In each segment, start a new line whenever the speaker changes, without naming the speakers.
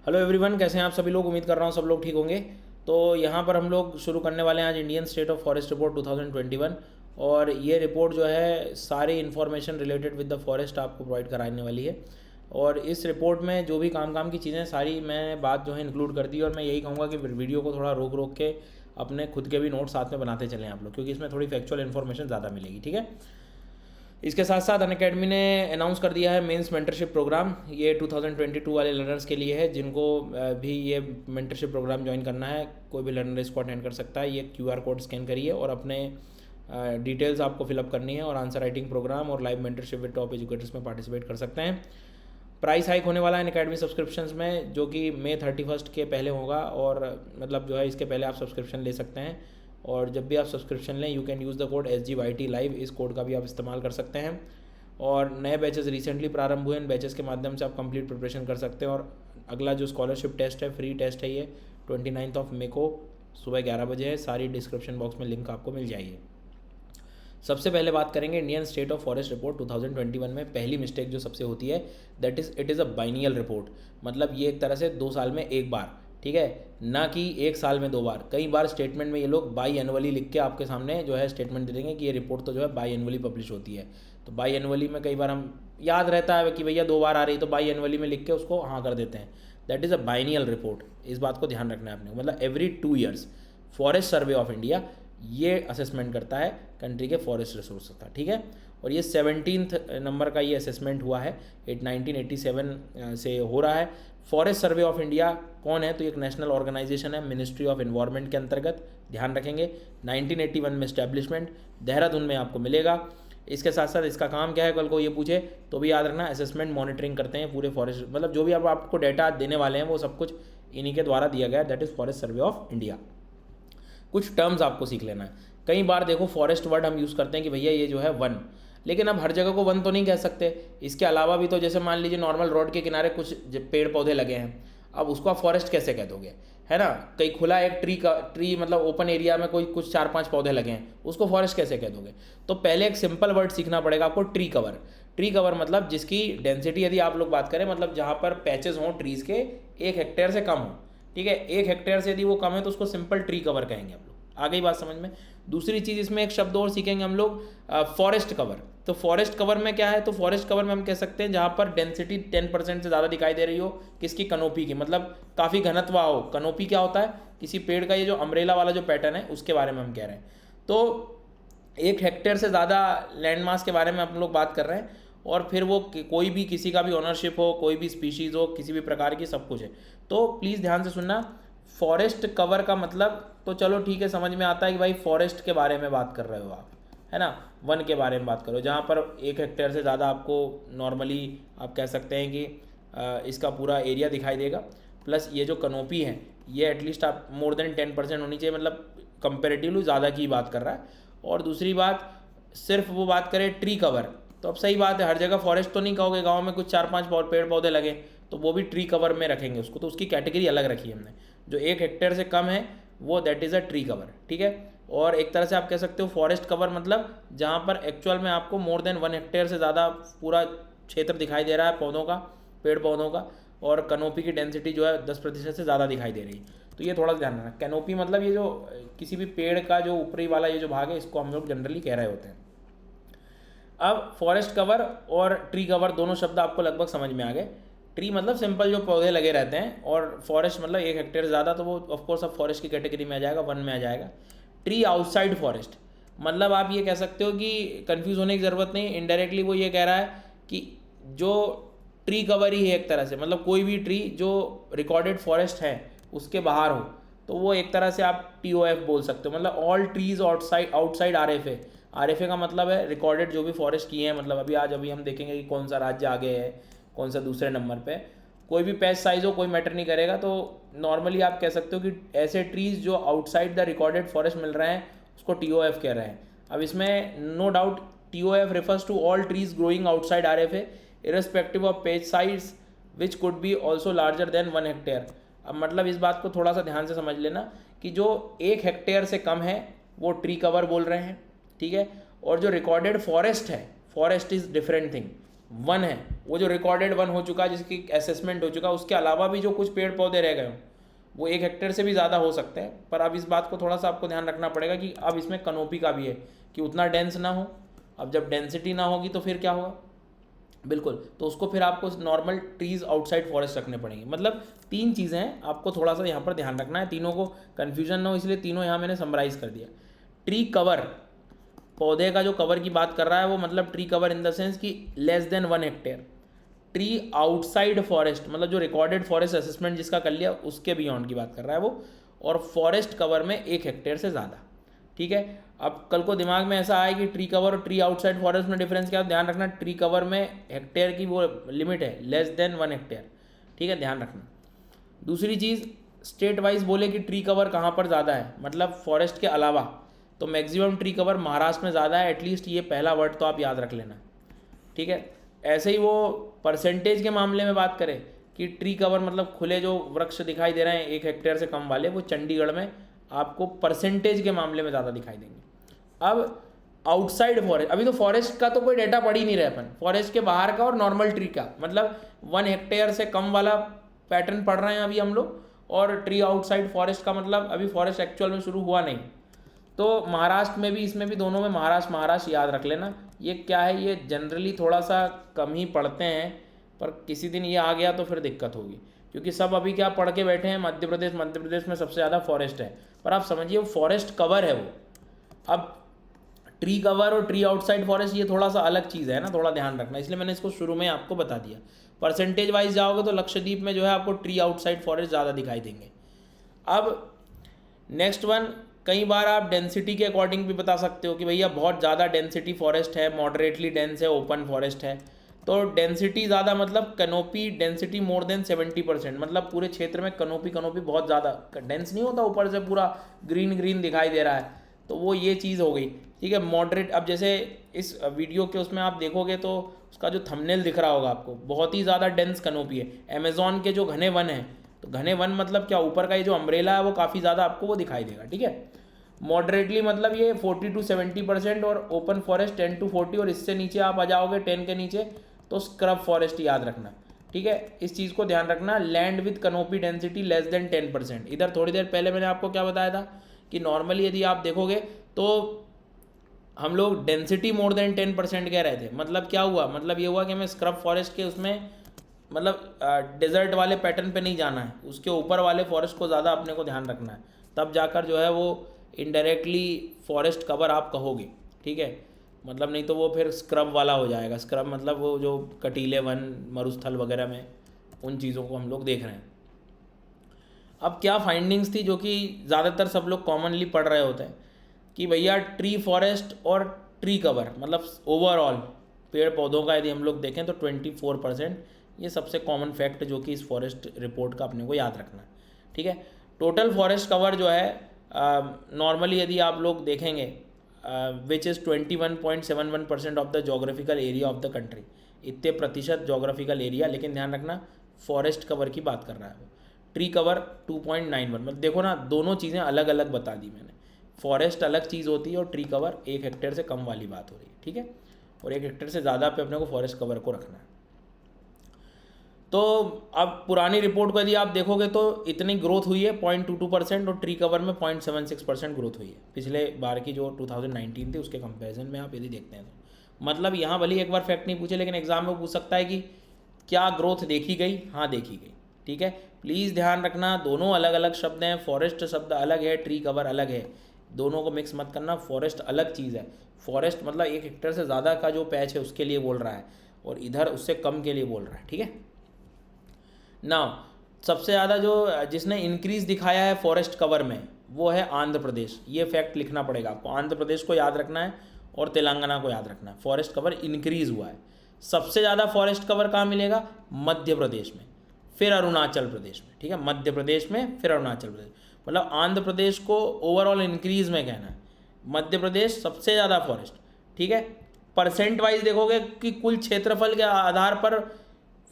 Hello everyone, कैसे हैं आप सभी लोग। उम्मीद कर रहा हूँ सब लोग ठीक होंगे। तो यहाँ पर हम लोग शुरू करने वाले हैं आज Indian state of forest report 2021। और ये रिपोर्ट जो है सारी information related with the forest आपको प्रोवाइड कराने वाली है। और इस रिपोर्ट में जो भी काम की चीज़ें सारी मैं बात जो है इंक्लूड कर दी। और मैं यही कहूँगा कि वीडियो को थोड़ा रोक रोक के अपने खुद के भी नोट साथ में बनाते चलें आप लोग, क्योंकि इसमें थोड़ी फैक्चुअल इन्फॉर्मेशन ज़्यादा मिलेगी। ठीक है। इसके साथ साथ अनअकैडमी ने अनाउंस कर दिया है मेंस मेंटरशिप प्रोग्राम। ये 2022 वाले लर्नर्स के लिए है, जिनको भी ये मेंटरशिप प्रोग्राम ज्वाइन करना है। कोई भी लर्नर इसको अटेंड कर सकता है। ये QR कोड स्कैन करिए और अपने डिटेल्स आपको फिलअप करनी है और आंसर राइटिंग प्रोग्राम और live mentorship with top educators में पार्टिसिपेट कर सकते हैं। प्राइस हाइक होने वाला है अनअकैडमी सब्सक्रिप्शंस में, जो कि मई 31 के पहले होगा। और मतलब जो है इसके पहले आप सब्सक्रिप्शन ले सकते हैं। और जब भी आप सब्सक्रिप्शन लें, you can use the code SGYT live. इस कोड का भी आप इस्तेमाल कर सकते हैं। और नए बैचेस रिसेंटली प्रारंभ हुए, इन बैचेस के माध्यम से आप कंप्लीट प्रिपरेशन कर सकते हैं। और अगला जो स्कॉलरशिप टेस्ट है, फ्री टेस्ट है, ये 29 मई को सुबह 11 बजे है। सारी डिस्क्रिप्शन बॉक्स में लिंक आपको मिल जाएगी। सबसे पहले बात करेंगे Indian state of forest report 2021 में। पहली मिस्टेक जो सबसे होती है, that is it is a biennial report. मतलब ये एक तरह से 2 साल में एक बार, ठीक है, ना कि 1 साल में 2 बार। कई बार स्टेटमेंट में ये लोग बाई एनुअली लिख के आपके सामने जो है स्टेटमेंट दे देंगे कि ये रिपोर्ट तो जो है बाई एनुअली पब्लिश होती है। तो बाई एनुअली में कई बार हम याद रहता है कि भैया 2 बार आ रही, तो बाई एनुअली में लिख के उसको हाँ कर देते हैं। That is a biennial report. इस बात को ध्यान रखना है आपने। मतलब every 2 years forest survey of India ये असेसमेंट करता है कंट्री के फॉरेस्ट रिसोर्स का। ठीक है। और ये 17th नंबर का ये असेसमेंट हुआ है, 1987 से हो रहा है। फॉरेस्ट सर्वे ऑफ इंडिया कौन है? तो एक नेशनल ऑर्गेनाइजेशन है, मिनिस्ट्री ऑफ एनवायरनमेंट के अंतर्गत। ध्यान रखेंगे 1981 में इस्टेब्लिशमेंट, देहरादून में आपको मिलेगा। इसके साथ साथ इसका काम क्या है, कल को ये पूछे तो भी याद रखना, असेसमेंट मॉनिटरिंग करते हैं पूरे फॉरेस्ट। मतलब जो भी आप आपको डेटा देने वाले हैं वो सब कुछ इन्हीं के द्वारा दिया गया है। That is forest survey of India. कुछ टर्म्स आपको सीख लेना है। कई बार देखो फॉरेस्ट वर्ड हम यूज़ करते हैं कि भैया ये जो है वन, लेकिन अब हर जगह को वन तो नहीं कह सकते। इसके अलावा भी तो जैसे मान लीजिए नॉर्मल रोड के किनारे कुछ पेड़ पौधे लगे हैं, अब उसको आप फॉरेस्ट कैसे कह दोगे, है ना। कहीं खुला एक ट्री मतलब ओपन एरिया में कोई कुछ 4-5 पौधे लगे हैं, उसको फॉरेस्ट कैसे कह दोगे। तो पहले एक सिंपल वर्ड सीखना पड़ेगा आपको, ट्री कवर। ट्री कवर मतलब जिसकी डेंसिटी, यदि आप लोग बात करें, मतलब जहाँ पर पैचेस हों ट्रीज़ के 1 हेक्टेयर से कम हो, ठीक है, 1 हेक्टेयर से यदि वो कम है तो उसको सिंपल ट्री कवर कहेंगे हम लोग। आ गई बात समझ में। दूसरी चीज़ इसमें एक शब्द और सीखेंगे हम लोग, फॉरेस्ट कवर। तो फॉरेस्ट कवर में क्या है? तो फॉरेस्ट कवर में हम कह सकते हैं जहाँ पर डेंसिटी 10% से ज़्यादा दिखाई दे रही हो, किसकी? कनोपी की। मतलब काफ़ी घनत्व हो। कनोपी क्या होता है? किसी पेड़ का ये जो अम्ब्रेला वाला जो पैटर्न है उसके बारे में हम कह रहे हैं। तो 1 हेक्टेयर से ज़्यादा लैंड मास के बारे में हम लोग बात कर रहे हैं। और फिर वो कोई भी किसी का भी ओनरशिप हो, कोई भी स्पीशीज़ हो, किसी भी प्रकार की, सब कुछ है। तो प्लीज़ ध्यान से सुनना, फॉरेस्ट कवर का मतलब तो चलो ठीक है, समझ में आता है कि भाई फॉरेस्ट के बारे में बात कर रहे हो आप, है ना, वन के बारे में बात करो। जहाँ पर 1 हेक्टेयर से ज़्यादा आपको नॉर्मली आप कह सकते हैं कि इसका पूरा एरिया दिखाई देगा। प्लस ये जो कनोपी है ये एटलीस्ट आप मोर देन 10% होनी चाहिए, मतलब कंपेरेटिवली ज़्यादा की बात कर रहा है। और दूसरी बात, सिर्फ वो बात करें ट्री कवर, तो अब सही बात है, हर जगह फॉरेस्ट तो नहीं कहोगे। गांव में कुछ 4-5 पेड़ पौधे लगे तो वो भी ट्री कवर में रखेंगे उसको, तो उसकी कैटेगरी अलग रखी है हमने। जो 1 हेक्टेयर से कम है वो that is a tree cover, ठीक है। और एक तरह से आप कह सकते हो फॉरेस्ट कवर मतलब जहाँ पर एक्चुअल में आपको मोर देन 1 हेक्टेयर से ज़्यादा पूरा क्षेत्र दिखाई दे रहा है पौधों का, पेड़ पौधों का। और कनोपी की डेंसिटी जो है 10% से ज़्यादा दिखाई दे रही है। तो ये थोड़ा ध्यान रखना। कैनोपी मतलब ये जो किसी भी पेड़ का जो ऊपरी वाला ये जो भाग है, इसको हम लोग जनरली कह रहे होते हैं। अब फॉरेस्ट कवर और ट्री कवर दोनों शब्द आपको लगभग समझ में आ गए। ट्री मतलब सिंपल जो पौधे लगे रहते हैं, और फॉरेस्ट मतलब 1 हेक्टेयर ज़्यादा, तो वो ऑफकोर्स अब फॉरेस्ट की कैटेगरी में आ जाएगा, वन में आ जाएगा। ट्री आउटसाइड फॉरेस्ट मतलब आप ये कह सकते हो कि कंफ्यूज होने की ज़रूरत नहीं। इनडायरेक्टली वो ये कह रहा है कि जो ट्री कवर ही है एक तरह से, मतलब कोई भी ट्री जो रिकॉर्डेड फॉरेस्ट है उसके बाहर हो, तो वो एक तरह से आप TOF बोल सकते हो। मतलब all trees outside RFA। RFA का मतलब है रिकॉर्डेड जो भी फॉरेस्ट की है। मतलब अभी हम देखेंगे कि कौन सा राज्य आगे है, कौन सा दूसरे नंबर पे। कोई भी पैच साइज हो, कोई मैटर नहीं करेगा। तो नॉर्मली आप कह सकते हो कि ऐसे ट्रीज जो आउटसाइड द रिकॉर्डेड फॉरेस्ट मिल रहे हैं उसको TOF कह रहे हैं। अब इसमें no doubt TOF refers to all trees growing outside RFA irrespective of patch size which could be also larger than 1 hectare। अब मतलब इस बात को थोड़ा सा ध्यान से समझ लेना कि जो 1 हेक्टेयर से कम है वो ट्री कवर बोल रहे हैं, ठीक है। और जो रिकॉर्डेड फॉरेस्ट है, forest is different thing. One है वो जो रिकॉर्डेड वन हो चुका, जिसकी असेसमेंट हो चुका, उसके अलावा भी जो कुछ पेड़ पौधे रह गए हों वो 1 हेक्टेयर से भी ज़्यादा हो सकते हैं। पर अब इस बात को थोड़ा सा आपको ध्यान रखना पड़ेगा कि अब इसमें कनोपी का भी है कि उतना डेंस ना हो। अब जब डेंसिटी ना होगी तो फिर क्या होगा, बिल्कुल, तो उसको फिर आपको नॉर्मल ट्रीज़ आउटसाइड फॉरेस्ट रखने पड़ेंगे। मतलब 3 चीज़ें हैं, आपको थोड़ा सा यहाँ पर ध्यान रखना है, तीनों को कन्फ्यूजन ना हो, इसलिए तीनों यहाँ मैंने समराइज़ कर दिया। ट्री कवर, पौधे का जो कवर की बात कर रहा है वो मतलब tree cover in the sense कि less than 1 hectare. Tree outside forest मतलब जो रिकॉर्डेड फॉरेस्ट असेसमेंट जिसका कर लिया उसके बियॉन्ड की बात कर रहा है वो, और फॉरेस्ट कवर में 1 हेक्टेयर से ज़्यादा। ठीक है, अब कल को दिमाग में ऐसा आए कि ट्री कवर और ट्री आउटसाइड फॉरेस्ट में डिफरेंस क्या है, ध्यान रखना ट्री कवर में हेक्टेयर की वो लिमिट है लेस देन 1 हेक्टेयर। ठीक है, ध्यान रखना। दूसरी चीज़, स्टेट वाइज बोले कि ट्री कवर कहाँ पर ज़्यादा है, मतलब फॉरेस्ट के अलावा, तो मैक्सिमम ट्री कवर महाराष्ट्र में ज़्यादा है। एटलीस्ट ये पहला वर्ड तो आप याद रख लेना। ठीक है, ऐसे ही वो परसेंटेज के मामले में बात करें कि ट्री कवर मतलब खुले जो वृक्ष दिखाई दे रहे हैं 1 हेक्टेयर से कम वाले, वो चंडीगढ़ में आपको परसेंटेज के मामले में ज़्यादा दिखाई देंगे। अब आउटसाइड फॉरेस्ट, अभी तो फॉरेस्ट का तो कोई डेटा पढ़ ही नहीं रहे अपन, फॉरेस्ट के बाहर का और नॉर्मल ट्री का, मतलब 1 हेक्टेयर से कम वाला पैटर्न पढ़ रहे हैं अभी हम लोग, और ट्री आउटसाइड फॉरेस्ट का मतलब अभी फॉरेस्ट एक्चुअल में शुरू हुआ नहीं। तो महाराष्ट्र में भी, इसमें भी दोनों में महाराष्ट्र याद रख लेना। ये क्या है, ये जनरली थोड़ा सा कम ही पढ़ते हैं, पर किसी दिन ये आ गया तो फिर दिक्कत होगी, क्योंकि सब अभी क्या पढ़ के बैठे हैं मध्य प्रदेश में सबसे ज़्यादा फॉरेस्ट है, पर आप समझिए वो फॉरेस्ट कवर है वो। अब ट्री कवर और ट्री आउटसाइड फॉरेस्ट ये थोड़ा सा अलग चीज़ है ना, थोड़ा ध्यान रखना, इसलिए मैंने इसको शुरू में आपको बता दिया। परसेंटेज वाइज जाओगे तो लक्षद्वीप में जो है आपको ट्री आउटसाइड फॉरेस्ट ज़्यादा दिखाई देंगे। अब नेक्स्ट वन, कई बार आप डेंसिटी के अकॉर्डिंग भी बता सकते हो कि भैया बहुत ज़्यादा डेंसिटी फॉरेस्ट है, मॉडरेटली डेंस है, ओपन फॉरेस्ट है। तो डेंसिटी ज़्यादा मतलब कैनोपी डेंसिटी मोर देन 70%, मतलब पूरे क्षेत्र में कैनोपी बहुत ज़्यादा डेंस नहीं होता, ऊपर से पूरा ग्रीन दिखाई दे रहा है, तो वो ये चीज़ हो गई। ठीक है, मॉडरेट, अब जैसे इस वीडियो के उसमें आप देखोगे तो उसका जो थंबनेल दिख रहा होगा आपको, बहुत ही ज़्यादा डेंस कैनोपी है। अमेज़ॉन के जो घने वन हैं, तो घने वन मतलब क्या, ऊपर का ये जो अम्ब्रेला है वो काफ़ी ज़्यादा आपको वो दिखाई देगा। ठीक है, मॉडरेटली मतलब ये 40 to 70%, और ओपन फॉरेस्ट 10 to 40, और इससे नीचे आप आ जाओगे 10 के नीचे तो स्क्रब फॉरेस्ट याद रखना। ठीक है, इस चीज़ को ध्यान रखना, land with canopy density less than 10%। इधर थोड़ी देर पहले मैंने आपको क्या बताया था कि नॉर्मली यदि आप देखोगे तो हम लोग डेंसिटी मोर देन 10% कह रहे थे, मतलब क्या हुआ, मतलब ये हुआ कि हमें स्क्रब फॉरेस्ट के उसमें मतलब डेजर्ट वाले पैटर्न पे नहीं जाना है, उसके ऊपर वाले फॉरेस्ट को ज़्यादा अपने को ध्यान रखना है, तब जाकर जो है वो इनडायरेक्टली फॉरेस्ट कवर आप कहोगे। ठीक है, मतलब नहीं तो वो फिर स्क्रब वाला हो जाएगा। स्क्रब मतलब वो जो कटीले वन मरुस्थल वगैरह में उन चीज़ों को हम लोग देख रहे हैं। अब क्या फाइंडिंग्स थी जो कि ज़्यादातर सब लोग कॉमनली पढ़ रहे होते हैं कि भैया ट्री फॉरेस्ट और ट्री कवर मतलब ओवरऑल पेड़ पौधों का यदि हम लोग देखें तो 24%, ये सबसे कॉमन फैक्ट जो कि इस फॉरेस्ट रिपोर्ट का अपने को याद रखना है। ठीक है, टोटल फॉरेस्ट कवर जो है नॉर्मली यदि आप लोग देखेंगे which is 21.71% of the geographical area of the country, इतने प्रतिशत जोग्राफिकल एरिया, लेकिन ध्यान रखना फॉरेस्ट कवर की बात कर रहा है वो। ट्री कवर 2.91, मतलब देखो ना दोनों चीज़ें अलग अलग बता दी मैंने, फॉरेस्ट अलग चीज़ होती है और ट्री कवर 1 हेक्टेयर से कम वाली बात हो रही है। ठीक है, और 1 हेक्टेयर से ज़्यादा पे अपने को फॉरेस्ट कवर को रखना है। तो अब पुरानी रिपोर्ट को यदि आप देखोगे तो इतनी ग्रोथ हुई है 0.22%, और ट्री कवर में 0.76% ग्रोथ हुई है पिछले बार की जो 2019 थी उसके कंपैरिजन में आप यदि देखते हैं तो। मतलब यहाँ भले एक बार फैक्ट नहीं पूछे, लेकिन एग्जाम में पूछ सकता है कि क्या ग्रोथ देखी गई, हाँ देखी गई। ठीक है, प्लीज़ ध्यान रखना दोनों अलग अलग शब्द हैं, फॉरेस्ट शब्द अलग है, ट्री कवर अलग है, दोनों को मिक्स मत करना। फॉरेस्ट अलग चीज़ है, फॉरेस्ट मतलब 1 हेक्टेयर से ज़्यादा का जो पैच है उसके लिए बोल रहा है, और इधर उससे कम के लिए बोल रहा है। ठीक है ना, सबसे ज़्यादा जो जिसने इंक्रीज़ दिखाया है फॉरेस्ट कवर में वो है आंध्र प्रदेश। ये फैक्ट लिखना पड़ेगा आपको, आंध्र प्रदेश को याद रखना है और तेलंगाना को याद रखना है, फॉरेस्ट कवर इंक्रीज़ हुआ है। सबसे ज़्यादा फॉरेस्ट कवर कहाँ मिलेगा, मध्य प्रदेश में, फिर अरुणाचल प्रदेश में। ठीक है, मध्य प्रदेश में फिर अरुणाचल प्रदेश, मतलब आंध्र प्रदेश को ओवरऑल इंक्रीज़ में कहना है, मध्य प्रदेश सबसे ज़्यादा फॉरेस्ट। ठीक है, परसेंट वाइज देखोगे कि कुल क्षेत्रफल के आधार पर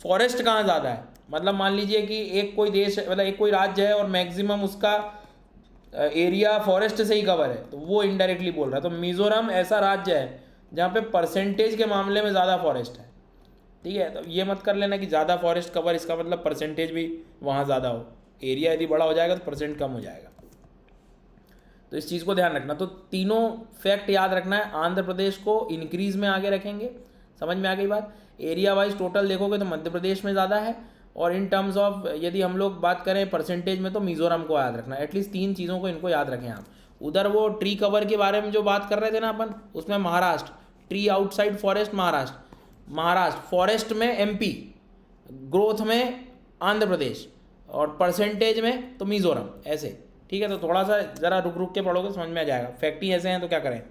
फॉरेस्ट कहाँ ज़्यादा है, मतलब मान लीजिए कि एक कोई देश मतलब एक कोई राज्य है और मैक्सिमम उसका एरिया फॉरेस्ट से ही कवर है, तो वो इनडायरेक्टली बोल रहा है। तो मिज़ोरम ऐसा राज्य है जहाँ पे परसेंटेज के मामले में ज़्यादा फॉरेस्ट है, ठीक है। तो ये मत कर लेना कि ज़्यादा फॉरेस्ट कवर, इसका मतलब परसेंटेज भी वहाँ ज़्यादा हो, एरिया यदि बड़ा हो जाएगा तो परसेंट कम हो जाएगा। तो इस चीज़ को ध्यान रखना। तो तीनों फैक्ट याद रखना है। आंध्र प्रदेश को इंक्रीज में आगे रखेंगे, समझ में आ गई बात। एरिया वाइज टोटल देखोगे तो मध्य प्रदेश में ज़्यादा है, और इन टर्म्स ऑफ यदि हम लोग बात करें परसेंटेज में तो मिजोरम को याद रखना है। एटलीस्ट 3 चीज़ों को इनको याद रखें आप। उधर वो ट्री कवर के बारे में जो बात कर रहे थे ना अपन, उसमें Maharashtra, tree outside forest Maharashtra, forest में एमपी, ग्रोथ में आंध्र प्रदेश, और परसेंटेज में तो मिजोरम, ऐसे। ठीक है, तो थोड़ा सा ज़रा रुक रुक के पढ़ोगे समझ में आ जाएगा। फैक्ट ही ऐसे हैं तो क्या करें।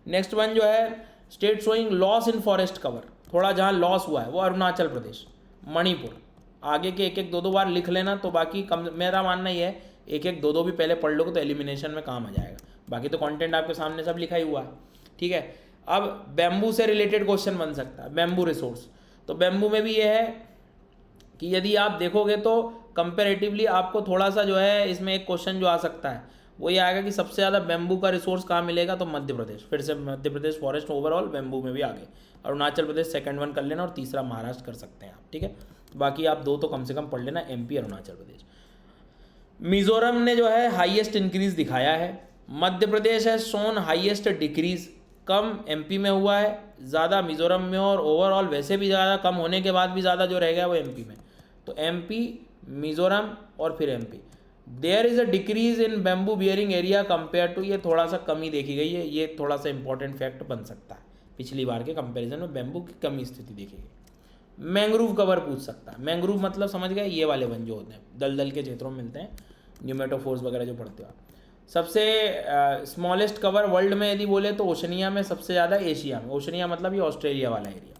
नेक्स्ट वन जो है, state showing loss in forest cover, थोड़ा जहाँ लॉस हुआ है वो अरुणाचल प्रदेश, मणिपुर। आगे के एक एक दो बार लिख लेना, तो बाकी कम, मेरा मानना ये है एक एक दो भी पहले पढ़ लोगे तो एलिमिनेशन में काम आ जाएगा। बाकी तो कंटेंट आपके सामने सब लिखा ही हुआ है। ठीक है, अब बैम्बू से रिलेटेड क्वेश्चन बन सकता है, बैम्बू रिसोर्स। तो बैम्बू में भी ये है कि यदि आप देखोगे तो कंपेरेटिवली आपको थोड़ा सा जो है इसमें एक क्वेश्चन जो आ सकता है वो ये आएगा कि सबसे ज़्यादा बैम्बू का रिसोर्स कहाँ मिलेगा, तो मध्य प्रदेश। फिर से Madhya Pradesh forest overall bamboo में भी आगे, अरुणाचल प्रदेश सेकंड वन कर लेना, और तीसरा महाराष्ट्र कर सकते हैं आप। ठीक है, बाकी आप 2 तो कम से कम पढ़ लेना, एमपी, अरुणाचल प्रदेश। मिजोरम ने जो है हाईएस्ट इंक्रीज दिखाया है, मध्य प्रदेश है शोन हाईएस्ट डिक्रीज, कम एमपी में हुआ है, ज़्यादा मिजोरम में, और ओवरऑल वैसे भी ज़्यादा, कम होने के बाद भी ज़्यादा जो रह गया वो एमपी में। तो एमपी, मिजोरम और फिर MP. There is a decrease in bamboo bearing area compare to, ये थोड़ा सा कमी देखी गई है, ये थोड़ा सा इंपॉर्टेंट फैक्ट बन सकता है। पिछली बार के कंपैरिजन में बैम्बू की कमी स्थिति देखी गई। मैंग्रोव कवर पूछ सकता है। मैंग्रोव मतलब समझ गए, ये वाले वन जो होते हैं दलदल के क्षेत्रों में मिलते हैं, न्यूमेटोफोर्स वगैरह जो पढ़ते हो आप। सबसे स्मॉलेस्ट कवर वर्ल्ड में यदि बोले तो ओशनिया में सबसे ज़्यादा, एशिया में। ओशनिया मतलब ये ऑस्ट्रेलिया वाला एरिया।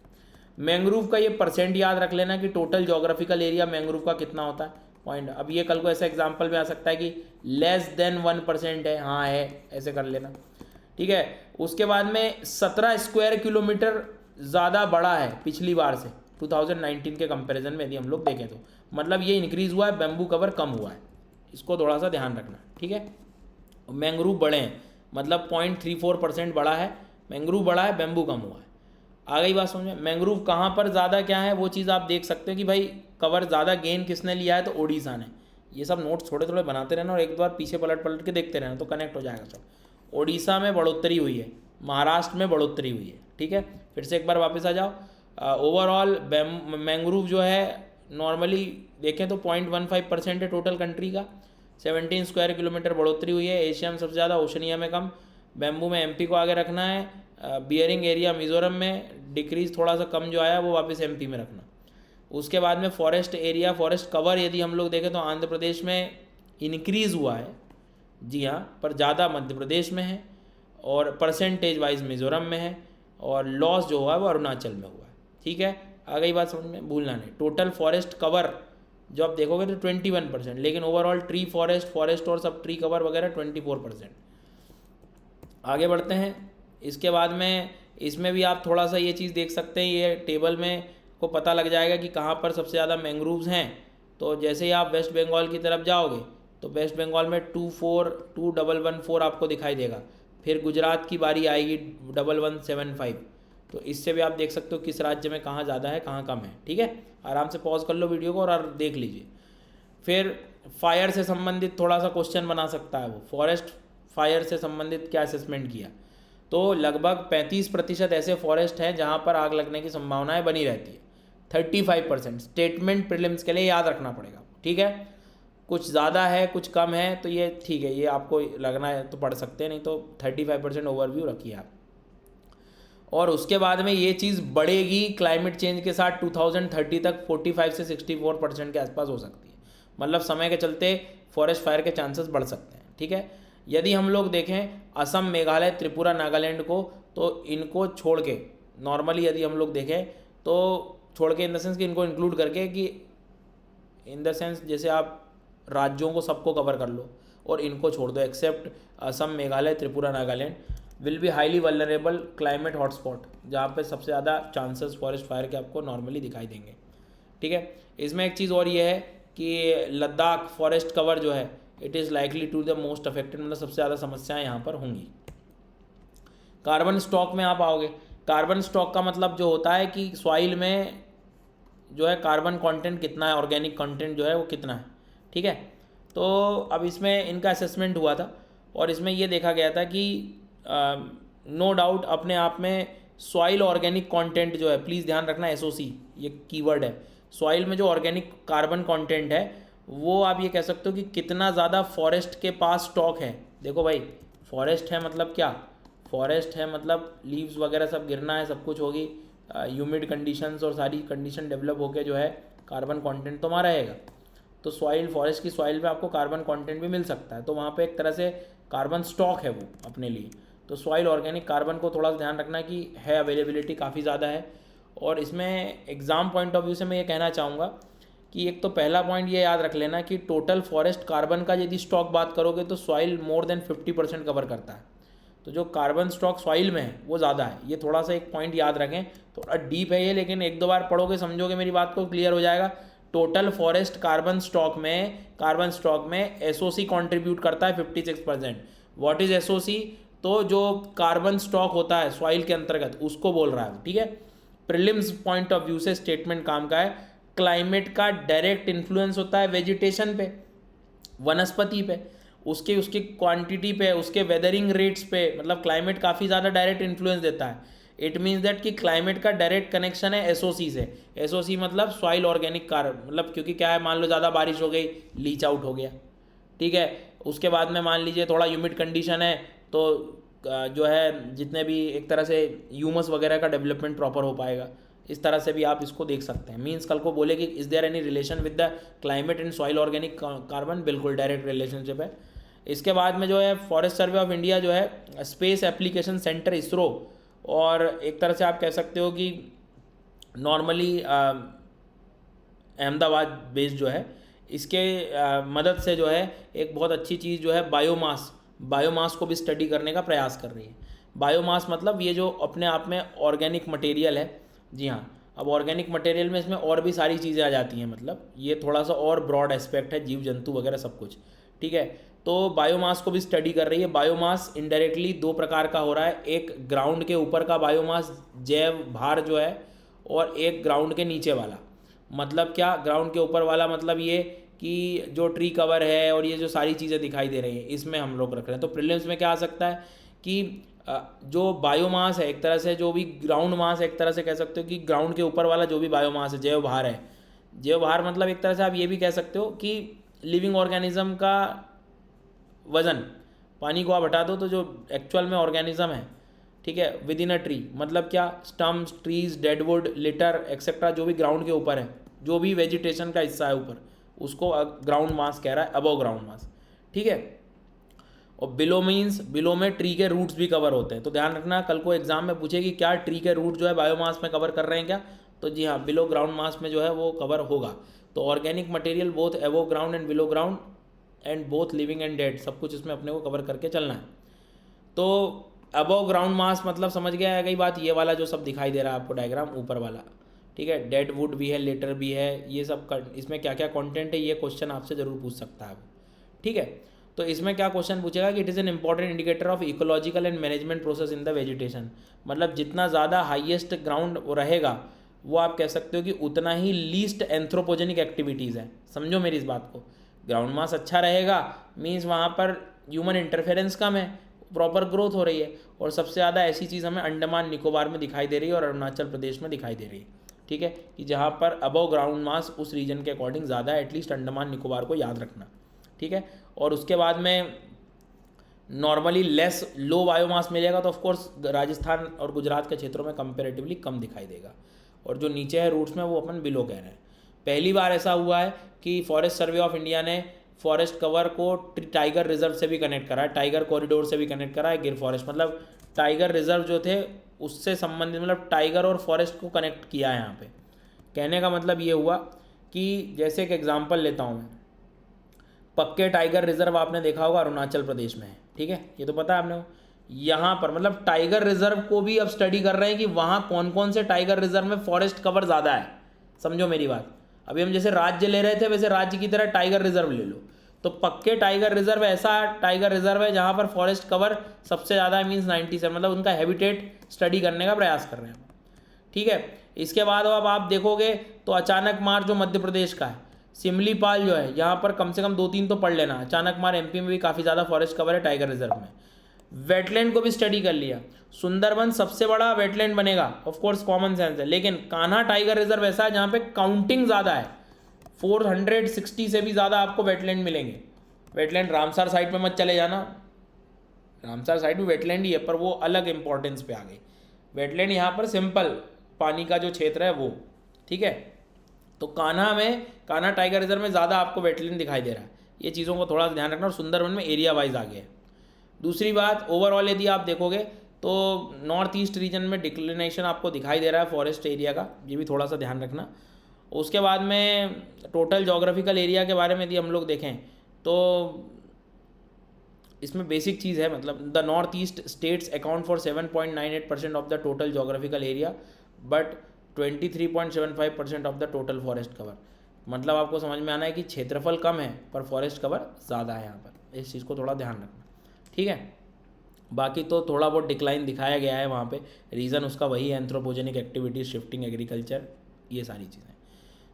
मैंग्रोव का ये परसेंट याद रख लेना कि टोटल जोग्राफिकल एरिया मैंग्रोव का कितना होता है, पॉइंट। अब ये कल को ऐसा एग्जांपल में आ सकता है कि लेस देन 1% है, हाँ है, ऐसे कर लेना। ठीक है, उसके बाद में 17 स्क्वायर किलोमीटर ज़्यादा बड़ा है पिछली बार से 2019 के कंपैरिजन में, यदि हम लोग देखें तो मतलब ये इंक्रीज़ हुआ है, बैम्बू कवर कम हुआ है, इसको थोड़ा सा ध्यान रखना। ठीक है, मैंग्रोव बड़े हैं, मतलब 0.34% बड़ा है, मैंग्रोव बड़ा है, बैम्बू कम हुआ है। आ गई बात समझ में। मैंग्रोव कहाँ पर ज़्यादा क्या है वो चीज़ आप देख सकते हैं कि भाई कवर ज़्यादा गेन किसने लिया है, तो ओडिशा ने। ये सब नोट्स थोड़े थोड़े बनाते रहना और एक बार पीछे पलट पलट के देखते रहना, तो कनेक्ट हो जाएगा सब। ओडिशा में बढ़ोतरी हुई है, महाराष्ट्र में बढ़ोतरी हुई है। ठीक है, फिर से एक बार वापस आ जाओ। ओवरऑल मैंग्रोव जो है नॉर्मली देखें तो 0.15% है टोटल कंट्री का। 17 स्क्वायर किलोमीटर बढ़ोतरी हुई है। एशिया में सबसे ज़्यादा, ओशनिया में कम। बैम्बू में एमपी को आगे रखना है। बियरिंग एरिया मिजोरम में डिक्रीज थोड़ा सा कम जो आया वो वापस एमपी में रखना। उसके बाद में फॉरेस्ट एरिया, फॉरेस्ट कवर यदि हम लोग देखें तो आंध्र प्रदेश में इंक्रीज़ हुआ है, जी हाँ, पर ज़्यादा मध्य प्रदेश में है, और परसेंटेज वाइज मिजोरम में है, और लॉस जो हुआ है वो अरुणाचल में हुआ है। ठीक है, आ गई बात समझ में, भूलना नहीं। टोटल फॉरेस्ट कवर जो आप देखोगे तो 21%, लेकिन ओवरऑल ट्री फॉरेस्ट और सब ट्री कवर वगैरह 24%। आगे बढ़ते हैं। इसके बाद में इसमें भी आप थोड़ा सा ये चीज़ देख सकते हैं, ये टेबल में को पता लग जाएगा कि कहाँ पर सबसे ज़्यादा मैंग्रोव्स हैं। तो जैसे ही आप वेस्ट बंगाल की तरफ जाओगे तो वेस्ट बंगाल में 2114 आपको दिखाई देगा। फिर गुजरात की बारी आएगी 1175। तो इससे भी आप देख सकते हो किस राज्य में कहाँ ज़्यादा है कहाँ कम है। ठीक है, आराम से पॉज कर लो वीडियो को और देख लीजिए। फिर फायर से संबंधित थोड़ा सा क्वेश्चन बना सकता है वो, फॉरेस्ट फायर से संबंधित क्या असेसमेंट किया। तो लगभग 35% ऐसे फॉरेस्ट हैं जहाँ पर आग लगने की संभावनाएं बनी रहती है। 35% स्टेटमेंट प्रीलिम्स के लिए याद रखना पड़ेगा। ठीक है, कुछ ज़्यादा है कुछ कम है तो ये ठीक है, ये आपको लगना है तो पढ़ सकते हैं, नहीं तो 35% ओवरव्यू रखिए आप। और उसके बाद में ये चीज़ बढ़ेगी क्लाइमेट चेंज के साथ। 2030 तक 45 से 64% के आसपास हो सकती है, मतलब समय के चलते फॉरेस्ट फायर के चांसेस बढ़ सकते हैं। ठीक है, यदि हम लोग देखें असम, मेघालय, त्रिपुरा, नागालैंड को, तो इनको छोड़ के नॉर्मली यदि हम लोग देखें तो छोड़ के इन द सेंस कि इनको इंक्लूड करके, कि इन द सेंस जैसे आप राज्यों को सबको कवर कर लो और इनको छोड़ दो, except Assam, Meghalaya, Tripura, Nagaland will be highly vulnerable climate hotspot, जहाँ पे सबसे ज़्यादा चांसेस फॉरेस्ट फायर के आपको नॉर्मली दिखाई देंगे। ठीक है, इसमें एक चीज़ और ये है कि लद्दाख फॉरेस्ट कवर जो है it is likely to the most affected, मतलब सबसे ज़्यादा समस्याएं यहाँ पर होंगी। कार्बन स्टॉक में आप आओगे। कार्बन स्टॉक का मतलब जो होता है कि सॉइल में जो है कार्बन कंटेंट कितना है, ऑर्गेनिक कंटेंट जो है वो कितना है, ठीक है। तो अब इसमें इनका असेसमेंट हुआ था और इसमें ये देखा गया था कि नो डाउट अपने आप में सॉइल ऑर्गेनिक कंटेंट जो है, प्लीज़ ध्यान रखना एसओसी ये कीवर्ड है, सॉइल में जो ऑर्गेनिक कार्बन कंटेंट है वो आप ये कह सकते हो कि कितना ज़्यादा फॉरेस्ट के पास स्टॉक है। देखो भाई, फॉरेस्ट है मतलब क्या, फॉरेस्ट है मतलब लीव्स वगैरह सब गिरना है, सब कुछ होगी, ह्यूमिड कंडीशंस और सारी कंडीशन डेवलप होकर जो है कार्बन कंटेंट तो हमारा रहेगा। तो सॉइल, फॉरेस्ट की सॉइल पे आपको कार्बन कंटेंट भी मिल सकता है, तो वहाँ पे एक तरह से कार्बन स्टॉक है वो अपने लिए। तो सॉइल ऑर्गेनिक कार्बन को थोड़ा सा ध्यान रखना कि है, अवेलेबिलिटी काफ़ी ज़्यादा है। और इसमें एग्ज़ाम पॉइंट ऑफ व्यू से मैं ये कहना चाहूँगा कि एक तो पहला पॉइंट ये याद रख लेना कि टोटल फॉरेस्ट कार्बन का यदि स्टॉक बात करोगे तो सॉइल मोर देन 50% कवर करता है। तो जो कार्बन स्टॉक सॉइल में है वो ज़्यादा है, ये थोड़ा सा एक पॉइंट याद रखें। थोड़ा डीप है ये, लेकिन एक दो बार पढ़ोगे समझोगे मेरी बात को, क्लियर हो जाएगा। टोटल फॉरेस्ट कार्बन स्टॉक में एसओसी कंट्रीब्यूट करता है 56%। What is SOC? तो जो कार्बन स्टॉक होता है सॉइल के अंतर्गत उसको बोल रहा है, ठीक है। प्रीलिम्स पॉइंट ऑफ व्यू से स्टेटमेंट काम का है। क्लाइमेट का डायरेक्ट इन्फ्लुएंस होता है वेजिटेशन पे, वनस्पति पे, उसके क्वांटिटी पे, उसके वेदरिंग रेट्स पे, मतलब क्लाइमेट काफ़ी ज़्यादा डायरेक्ट इन्फ्लुएंस देता है। इट मीन्स दैट कि क्लाइमेट का डायरेक्ट कनेक्शन है एसओसी से। एसओसी मतलब सॉइल ऑर्गेनिक कार्बन, मतलब क्योंकि क्या है, मान लो ज़्यादा बारिश हो गई, लीच आउट हो गया, ठीक है। उसके बाद में मान लीजिए थोड़ा ह्यूमिड कंडीशन है तो जो है जितने भी एक तरह से ह्यूमस वगैरह का डेवलपमेंट प्रॉपर हो पाएगा। इस तरह से भी आप इसको देख सकते हैं। मीन्स कल को बोले कि is there any relation with the climate and soil organic carbon, बिल्कुल डायरेक्ट रिलेशनशिप है। इसके बाद में जो है फॉरेस्ट सर्वे ऑफ इंडिया जो है स्पेस एप्लीकेशन सेंटर इसरो, और एक तरह से आप कह सकते हो कि नॉर्मली अहमदाबाद बेस्ड जो है, इसके मदद से जो है एक बहुत अच्छी चीज़ जो है बायोमास को भी स्टडी करने का प्रयास कर रही है। बायोमास मतलब ये जो अपने आप में ऑर्गेनिक मटेरियल है। जी हाँ, अब ऑर्गेनिक मटेरियल में इसमें और भी सारी चीज़ें आ जाती हैं, मतलब ये थोड़ा सा और ब्रॉड एस्पेक्ट है, जीव जंतु वगैरह सब कुछ, ठीक है। तो बायोमास को भी स्टडी कर रही है। बायोमास इनडायरेक्टली दो प्रकार का हो रहा है, एक ग्राउंड के ऊपर का बायोमास जैव भार जो है, और एक ग्राउंड के नीचे वाला। मतलब क्या, ग्राउंड के ऊपर वाला मतलब ये कि जो ट्री कवर है और ये जो सारी चीज़ें दिखाई दे रही हैं इसमें हम लोग रख रहे हैं। तो प्रीलिम्स में क्या आ सकता है कि जो बायोमास है एक तरह से, जो भी ग्राउंड मास है एक तरह से कह सकते हो कि ग्राउंड के ऊपर वाला जो भी बायोमास है, जैव भार है। जैव भार मतलब एक तरह से आप ये भी कह सकते हो कि लिविंग ऑर्गेनिज्म का वजन, पानी को आप हटा दो तो जो एक्चुअल में ऑर्गेनिज्म है, ठीक है, विद इन अ ट्री, मतलब क्या, stumps, trees, deadwood, litre etcetera, जो भी ग्राउंड के ऊपर है, जो भी वेजिटेशन का हिस्सा है ऊपर, उसको ग्राउंड मास कह रहा है, अबव ग्राउंड मास, ठीक है। और बिलो मीन्स, बिलो में ट्री के रूट्स भी कवर होते हैं। तो ध्यान रखना, कल को एग्जाम में पूछे कि क्या ट्री के रूट जो है बायोमास में कवर कर रहे हैं क्या, तो जी हाँ, बिलो ग्राउंड मास में जो है वो कवर होगा। तो organic material both above ground and below ground and both living and dead, सब कुछ इसमें अपने को कवर करके चलना है। तो अबव ग्राउंड मास मतलब समझ गया है कई बात, ये वाला जो सब दिखाई दे रहा है आपको डायग्राम ऊपर वाला, ठीक है। डेड वुड भी है, लेटर भी है, ये सब इसमें क्या क्या कंटेंट है, ये क्वेश्चन आपसे ज़रूर पूछ सकता है, ठीक है। तो इसमें क्या क्वेश्चन पूछेगा कि it is an important indicator of ecological and management process in the vegetation. मतलब जितना ज़्यादा हाईएस्ट ग्राउंड रहेगा वो आप कह सकते हो कि उतना ही लीस्ट एंथ्रोपोजेनिक एक्टिविटीज़ है। समझो मेरी इस बात को, ग्राउंड मास अच्छा रहेगा मीन्स वहाँ पर ह्यूमन इंटरफेरेंस कम है, प्रॉपर ग्रोथ हो रही है। और सबसे ज़्यादा ऐसी चीज़ हमें अंडमान निकोबार में दिखाई दे रही है और अरुणाचल प्रदेश में दिखाई दे रही है, ठीक है, कि जहाँ पर अबव ग्राउंड मास उस रीजन के अकॉर्डिंग ज़्यादा है। एटलीस्ट अंडमान निकोबार को याद रखना, ठीक है। और उसके बाद में नॉर्मली लेस लो बायोमास मिलेगा तो ऑफकोर्स राजस्थान और गुजरात के क्षेत्रों में कंपेरेटिवली कम दिखाई देगा। और जो नीचे है रूट्स में वो अपन बिलो कह रहे हैं। पहली बार ऐसा हुआ है कि फॉरेस्ट सर्वे ऑफ इंडिया ने फॉरेस्ट कवर को टाइगर रिजर्व से भी कनेक्ट करा है, टाइगर कॉरिडोर से भी कनेक्ट करा है, गिर फॉरेस्ट, मतलब टाइगर रिजर्व जो थे उससे संबंधित, मतलब टाइगर और फॉरेस्ट को कनेक्ट किया है यहाँ पे। कहने का मतलब ये हुआ कि जैसे एक एग्जांपल लेता हूँ मैं, पक्के टाइगर रिजर्व आपने देखा होगा अरुणाचल प्रदेश में है, ठीक है, ये तो पता है आपने। यहाँ पर मतलब टाइगर रिजर्व को भी अब स्टडी कर रहे हैं कि वहाँ कौन कौन से टाइगर रिजर्व में फॉरेस्ट कवर ज़्यादा है। समझो मेरी बात, अभी हम जैसे राज्य ले रहे थे वैसे राज्य की तरह टाइगर रिजर्व ले लो। तो पक्के टाइगर रिजर्व ऐसा टाइगर रिजर्व है जहाँ पर फॉरेस्ट कवर सबसे ज़्यादा है, मीन्स 97, मतलब उनका हैबिटेट स्टडी करने का प्रयास कर रहे हैं, ठीक है। इसके बाद अब आप देखोगे तो अचानक मार जो मध्य प्रदेश का है, सिमलीपाल जो है, यहाँ पर कम से कम 2-3 तो पढ़ लेना। अचानक मार एमपी में भी काफ़ी ज़्यादा फॉरेस्ट कवर है टाइगर रिजर्व में। वेटलैंड को भी स्टडी कर लिया। सुंदरबन सबसे बड़ा वेटलैंड बनेगा, ऑफ कोर्स कॉमन सेंस है, लेकिन कान्हा टाइगर रिजर्व ऐसा है जहाँ पे काउंटिंग ज़्यादा है, 460 से भी ज़्यादा आपको वेटलैंड मिलेंगे। वेटलैंड रामसर साइड पे मत चले जाना, रामसर साइड भी वेटलैंड ही है पर वो अलग इंपॉर्टेंस पे आ गई। वेटलैंड यहाँ पर सिंपल पानी का जो क्षेत्र है वो, ठीक है। तो कान्हा टाइगर रिजर्व में ज़्यादा आपको वेटलैंड दिखाई दे रहा है, ये चीज़ों को थोड़ा ध्यान रखना। और सुंदरबन में एरिया वाइज आ गया है। दूसरी बात, ओवरऑल यदि आप देखोगे तो नॉर्थ ईस्ट रीजन में डिक्लिनेशन आपको दिखाई दे रहा है फॉरेस्ट एरिया का, ये भी थोड़ा सा ध्यान रखना। उसके बाद में टोटल जोग्राफिकल एरिया के बारे में यदि हम लोग देखें तो इसमें बेसिक चीज़ है, मतलब the north east states account for 7.98% of the total geographical area but 23.75% of the total forest cover. मतलब आपको समझ में आना है कि क्षेत्रफल कम है पर फॉरेस्ट कवर ज़्यादा है यहाँ पर, इस चीज़ को थोड़ा ध्यान रखना, ठीक है। बाकी तो थोड़ा बहुत डिक्लाइन दिखाया गया है वहाँ पे, रीज़न उसका वही है, एंथ्रोपोजेनिक एक्टिविटीज, शिफ्टिंग एग्रीकल्चर, ये सारी चीज़ें।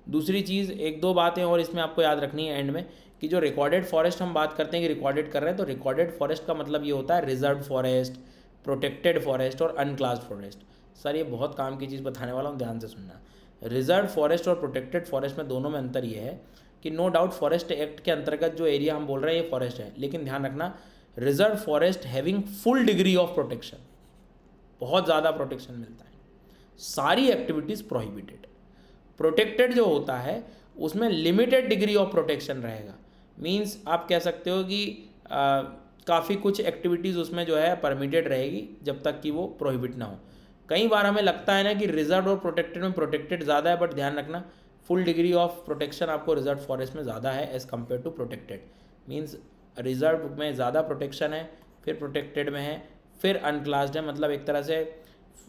दूसरी चीज़, एक दो बातें और इसमें आपको याद रखनी है एंड में, कि जो रिकॉर्डेड फॉरेस्ट हम बात करते हैं कि रिकॉर्डेड कर रहे हैं, तो रिकॉर्डेड फॉरेस्ट का मतलब ये होता है रिजर्व फॉरेस्ट, प्रोटेक्टेड फॉरेस्ट और अनक्लास्ड फॉरेस्ट। सर ये बहुत काम की चीज़ बताने वाला हूँ, ध्यान से सुनना। रिजर्व फॉरेस्ट और प्रोटेक्टेड फॉरेस्ट में दोनों में अंतर ये है कि नो डाउट फॉरेस्ट एक्ट के अंतर्गत जो एरिया हम बोल रहे हैं ये फॉरेस्ट है, लेकिन ध्यान रखना reserve forest having full degree of protection, बहुत ज़्यादा प्रोटेक्शन मिलता है, सारी एक्टिविटीज़ प्रोहिबिटेड। प्रोटेक्टेड जो होता है उसमें लिमिटेड डिग्री ऑफ प्रोटेक्शन रहेगा, मींस आप कह सकते हो कि काफ़ी कुछ एक्टिविटीज़ उसमें जो है परमिटेड रहेगी जब तक कि वो प्रोहिबिट ना हो। कई बार हमें लगता है ना कि रिजर्व और प्रोटेक्टेड में प्रोटेक्टेड ज़्यादा है, बट ध्यान रखना फुल डिग्री ऑफ प्रोटेक्शन आपको रिजर्व फॉरेस्ट में ज़्यादा है as compare to protected. Means reserve में ज़्यादा प्रोटेक्शन है, फिर प्रोटेक्टेड में है, फिर अनक्लास्ड है। मतलब एक तरह से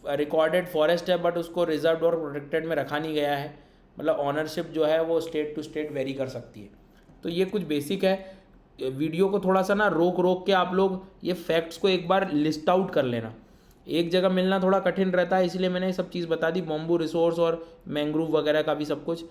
रिकॉर्डेड फॉरेस्ट है बट उसको रिजर्व और प्रोटेक्टेड में रखा नहीं गया है, मतलब ऑनरशिप जो है वो स्टेट टू स्टेट वेरी कर सकती है। तो ये कुछ बेसिक है। वीडियो को थोड़ा सा ना रोक के आप लोग ये फैक्ट्स को एक बार लिस्ट आउट कर लेना, एक जगह मिलना थोड़ा कठिन रहता है, इसलिए मैंने ये सब चीज़ बता दी। बॉम्बू रिसोर्स और मैंग्रोव वगैरह का भी सब कुछ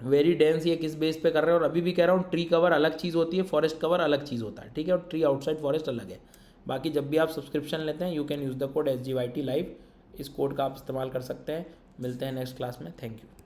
वेरी डेंस, ये किस बेस पे कर रहे हैं। और अभी भी कह रहा हूँ ट्री कवर अलग चीज़ होती है, फॉरेस्ट कवर अलग चीज़ होता है, ठीक है। और ट्री आउटसाइड फॉरेस्ट अलग है। बाकी जब भी आप सब्सक्रिप्शन लेते हैं you can use the code SGYT live, इस कोड का आप इस्तेमाल कर सकते हैं। मिलते हैं नेक्स्ट क्लास में, थैंक यू।